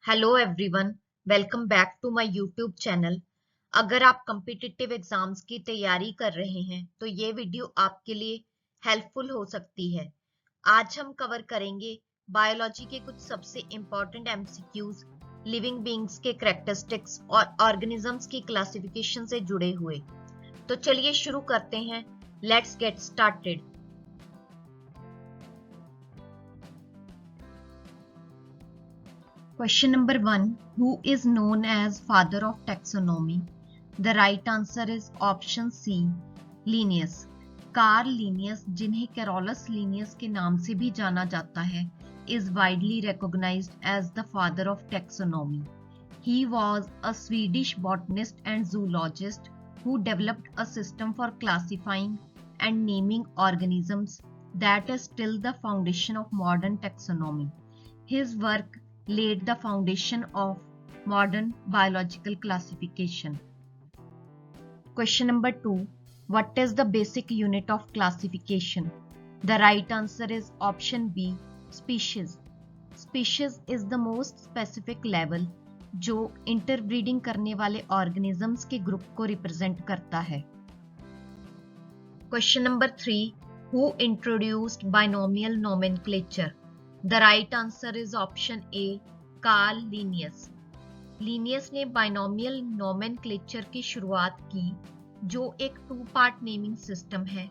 Hello everyone, welcome back to my YouTube channel. अगर आप competitive exams की तैयारी कर रहे हैं तो ये वीडियो आपके लिए हेल्पफुल हो सकती है। आज हम कवर करेंगे बायोलॉजी के कुछ सबसे इम्पोर्टेंट एमसीक्यूज, लिविंग बीइंग्स के कैरेक्टरिस्टिक्स और ऑर्गेनिजम्स की क्लासिफिकेशन से जुड़े हुए। तो चलिए शुरू करते हैं। Let's get started. Question number 1. Who is known as father of taxonomy? The right answer is option C. Linnaeus. Karl Linnaeus, जिन्हें कैरोलस लिनियस के नाम से भी जाना जाता है, is widely recognized as the father of taxonomy. He was a Swedish botanist and zoologist who developed a system for classifying and naming organisms that is still the foundation of modern taxonomy. His work laid the foundation of modern biological classification. Question number 2. What is the basic unit of classification? The right answer is option B. Species. Species is the most specific level जो interbreeding करने वाले organisms के group को represent करता है। Question number 3. Who introduced binomial nomenclature? The right answer is option A. Karl Linnaeus. Linnaeus ने binomial nomenclature की शुरुआत की, जो एक टू पार्ट नेमिंग सिस्टम है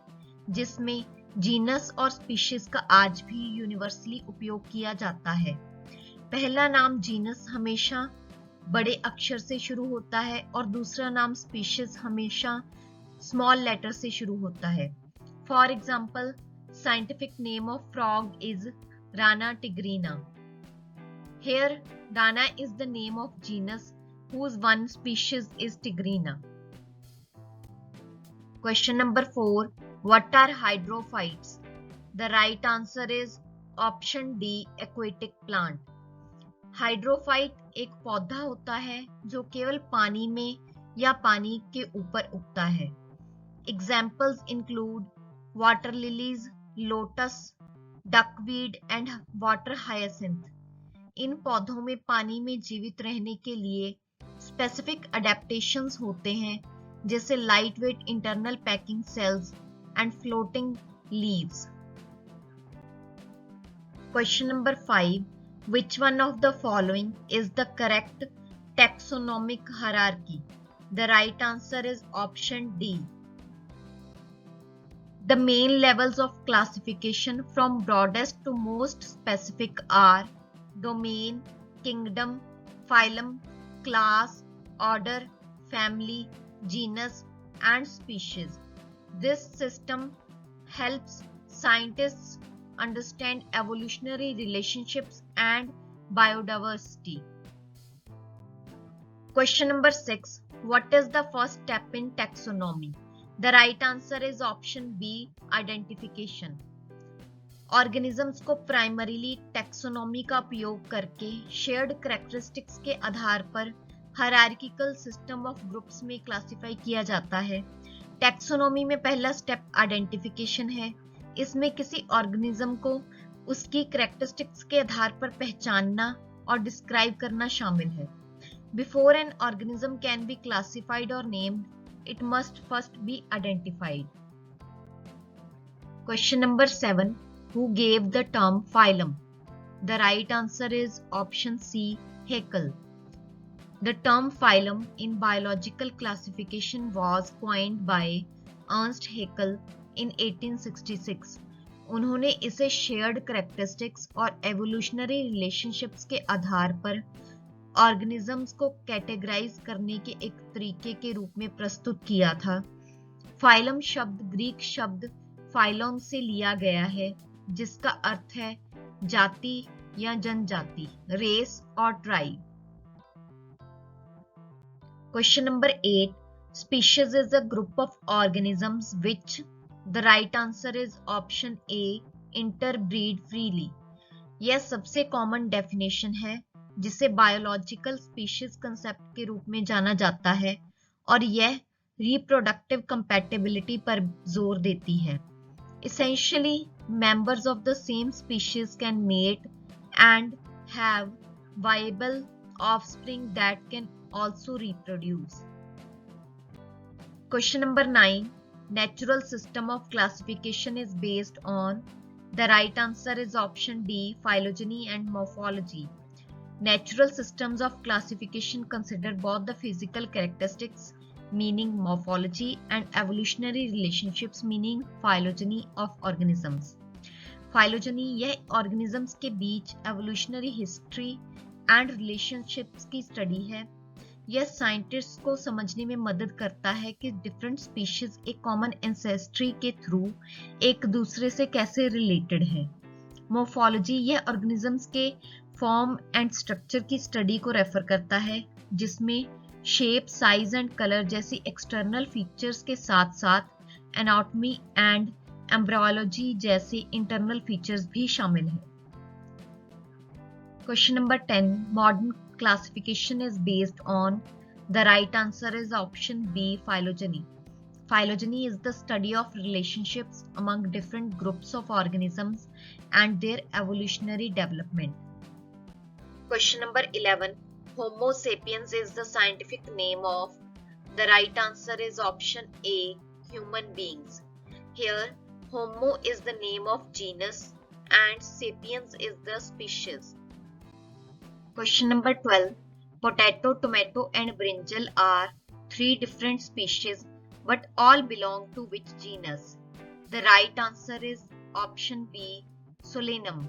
जिसमें जीनस और स्पीशीज का आज भी यूनिवर्सली उपयोग किया जाता है। पहला नाम जीनस हमेशा बड़े अक्षर से शुरू होता है और दूसरा नाम स्पीशीज हमेशा स्मॉल लेटर से शुरू होता है। For example, scientific name of frog is Rana tigrina. Here, Rana is the name of genus whose one species is Tigrina. Question number 4. What are hydrophytes? The right answer is option D. Aquatic plant. Hydrophyte एक पौधा होता है जो केवल पानी में या पानी के ऊपर उगता है। Examples include water lilies, lotus, duckweed and water hyacinth. इन पौधों में पानी में जीवित रहने के लिए स्पेसिफिक अडेप्टेशंस होते हैं, जैसे light weight internal packing cells and floating leaves. Question number 5. Which one of the following is the correct taxonomic hierarchy? The right answer is option D. The main levels of classification from broadest to most specific are domain, kingdom, phylum, class, order, family, genus, and species. This system helps scientists understand evolutionary relationships and biodiversity. Question number 6. What is the first step in taxonomy? The right answer is option B. Identification. Organisms को primarily taxonomy का उपयोग करके shared characteristics के आधार पर hierarchical system of groups में classify किया जाता है। टैक्सोनॉमी में पहला स्टेप आइडेंटिफिकेशन है। इसमें किसी ऑर्गेनिज्म को उसकी कैरेक्टरिस्टिक्स के आधार पर पहचानना और डिस्क्राइब करना शामिल है। Before an organism can be classified और named, it must first be identified. Question number 7. Who gave the term phylum? The right answer is option C. Haeckel. The term phylum in biological classification was coined by Ernst Haeckel in 1866. उन्होंने इसे shared characteristics और evolutionary relationships के आधार पर organisms को categorize करने के एक तरीके के रूप में प्रस्तुत किया था। phylum शब्द ग्रीक शब्द phylon से लिया गया है, जिसका अर्थ है जाति या जनजाति, रेस और tribe. Question number 8. Species is a group of organisms which, the right answer is option A. interbreed freely. यह सबसे कॉमन डेफिनेशन है जिसे बायोलॉजिकल स्पीशीज कंसेप्ट के रूप में जाना जाता है और यह रिप्रोडक्टिव कंपैटिबिलिटी पर जोर देती है। Essentially, members of the same species can mate and have viable offspring that can also reproduce. Question number 9. Natural system of classification is based on. The right answer is option D, phylogeny and morphology. Natural systems of classification consider both the physical characteristics meaning morphology and evolutionary relationships meaning phylogeny of organisms. Phylogeny यह organisms के बीच evolutionary history and relationships की study है. यह scientists को समझने में मदद करता है कि डिफरेंट स्पीशीज एक कॉमन एंसेस्ट्री के थ्रू एक दूसरे से कैसे रिलेटेड है. मोर्फोलॉजी यह ऑर्गेनिजम्स के फॉर्म एंड स्ट्रक्चर की स्टडी को रेफर करता है, जिसमें शेप, साइज एंड कलर जैसी एक्सटर्नल फीचर्स के साथ साथ एनाटॉमी एंड एम्ब्रियोलॉजी जैसे इंटरनल फीचर्स भी शामिल हैं. Question number 10. Modern classification is based on. The right answer is option B, phylogeny. Phylogeny is the study of relationships among different groups of organisms and their evolutionary development. Question number 11. Homo sapiens is the scientific name of. The right answer is option A, human beings. Here, Homo is the name of genus and sapiens is the species. Question number 12. Potato, tomato and brinjal are three different species but all belong to which genus? The right answer is option B, Solanum.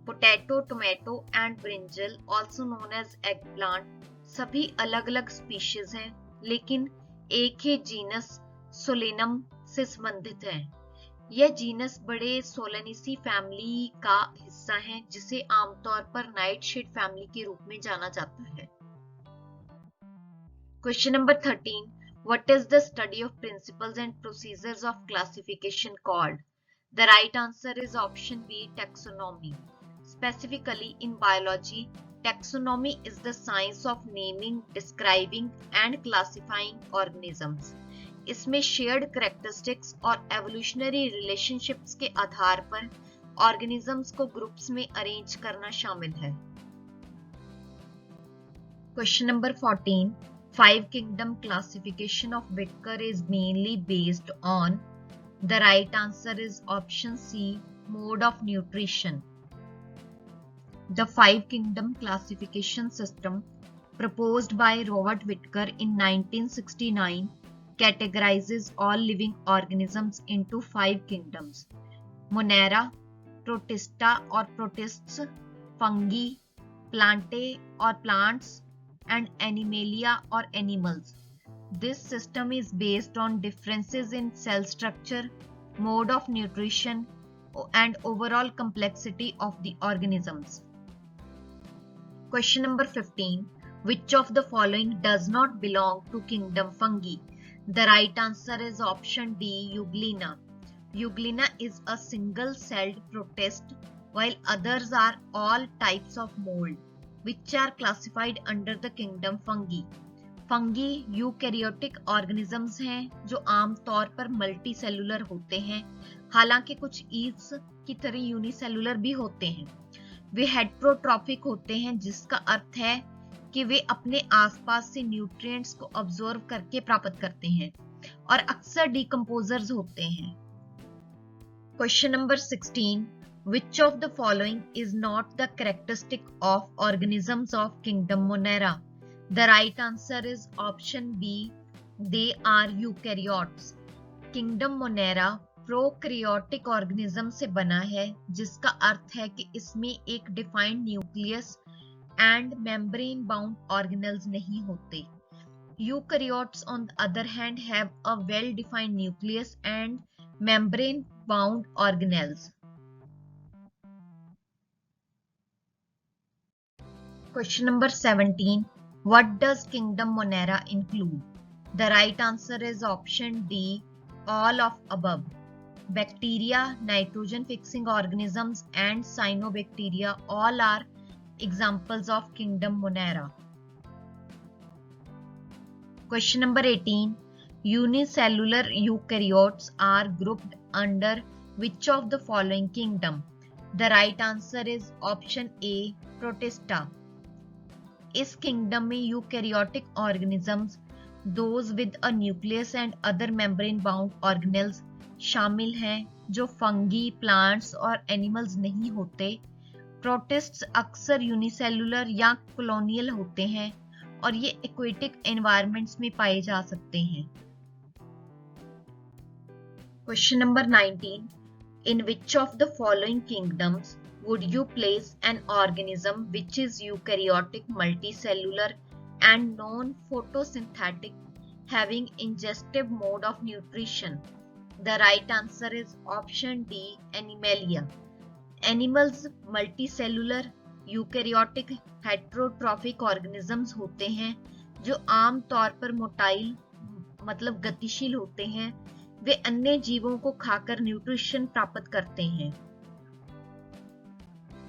Potato, tomato and brinjal, also known as eggplant, सभी अलग-अलग species हैं, लेकिन एक ही genus Solanum से संबंधित है. यह genus बड़े सोलेनेसी फैमिली का हिस्सा है, जिसे आमतौर पर नाइटशेड फैमिली के रूप में जाना जाता है. Question number 13. What is the study of principles and procedures of classification called? The right answer is option B, taxonomy. Specifically in biology, taxonomy is the science of naming, describing and classifying organisms. इसमें shared characteristics और evolutionary relationships के आधार पर organisms को groups में arrange करना शामिल है. Question number 14. Five kingdom classification of Whittaker is mainly based on. The right answer is option C, mode of nutrition. The five kingdom classification system proposed by Robert Whittaker in 1969 categorizes all living organisms into five kingdoms: Monera, Protista or protists, fungi, plantae or plants, and animalia or animals. This system is based on differences in cell structure, mode of nutrition, and overall complexity of the organisms. Question number 15. Which of the following does not belong to kingdom fungi? The right answer is option D, Euglena. Euglena is a single-celled protist, while others are all types of mold, which are classified under the kingdom fungi. Fungi eukaryotic organisms हैं जो आमतौर पर multicellular होते हैं, हालांकि कुछ eaves की तरह यूनिसेलुलर भी होते हैं. वे हेट्रोट्रॉफिक होते हैं, जिसका अर्थ है कि वे अपने आसपास से न्यूट्रिएंट्स को अब्सॉर्ब करके प्राप्त करते हैं और अक्सर डिकम्पोजर्स होते हैं. Question number 16. Which of the following is not the characteristic of organisms of kingdom Monera? The right answer is option B. They are eukaryotes. Kingdom Monera prokaryotic organism से बना है, जिसका अर्थ है कि इसमें एक defined nucleus and membrane bound organelles नहीं होते. Eukaryotes on the other hand have a well defined nucleus and membrane bound organelles. Question number 17. What does kingdom Monera include? The right answer is option D, all of above. Bacteria, nitrogen fixing organisms and cyanobacteria all are examples of kingdom Monera. Question number 18. Unicellular eukaryotes are grouped under which of the following kingdom? The right answer is option A, Protista. इस kingdom में eukaryotic organisms, those with a nucleus and other membrane bound organelles शामिल हैं जो fungi, plants और animals नहीं होते। प्रोटिस्ट्स अक्सर unicellular या कॉलोनियल होते हैं और ये एक्वेटिक एनवायरनमेंट्स में पाए जा सकते हैं। Question number 19, in which of the following kingdoms would you place an organism which is eukaryotic, multicellular and non-photosynthetic, having ingestive mode of nutrition? The right answer is option D, Animalia. Animals multicellular, eukaryotic, heterotrophic organisms होते हैं जो आम तौर पर motile मतलब गतिशील होते हैं। वे अन्य जीवों को खाकर न्यूट्रिशन प्राप्त करते हैं।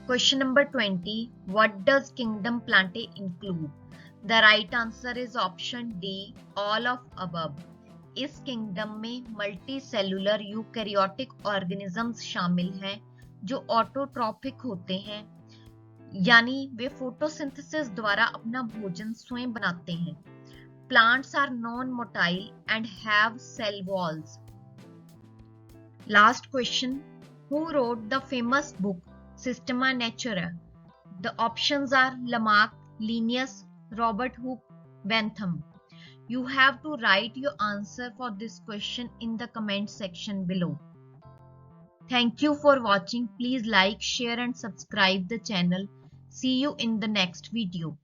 Question number 20. What does kingdom Plantae include? The right answer is option D, all of above. इस किंगडम में मल्टी सेलुलर यूकैरियोटिक ऑर्गेनिजम्स शामिल हैं जो ऑटोट्रॉपिक होते हैं, यानी वे फोटोसिंथेसिस द्वारा अपना भोजन स्वयं बनाते हैं। Plants are non motile and have cell walls. Last question, who wrote the famous book Systema Naturae? The options are Lamarck, Linnaeus, Robert Hooke, Bentham. You have to write your answer for this question in the comment section below. Thank you for watching. Please like, share and subscribe the channel. See you in the next video.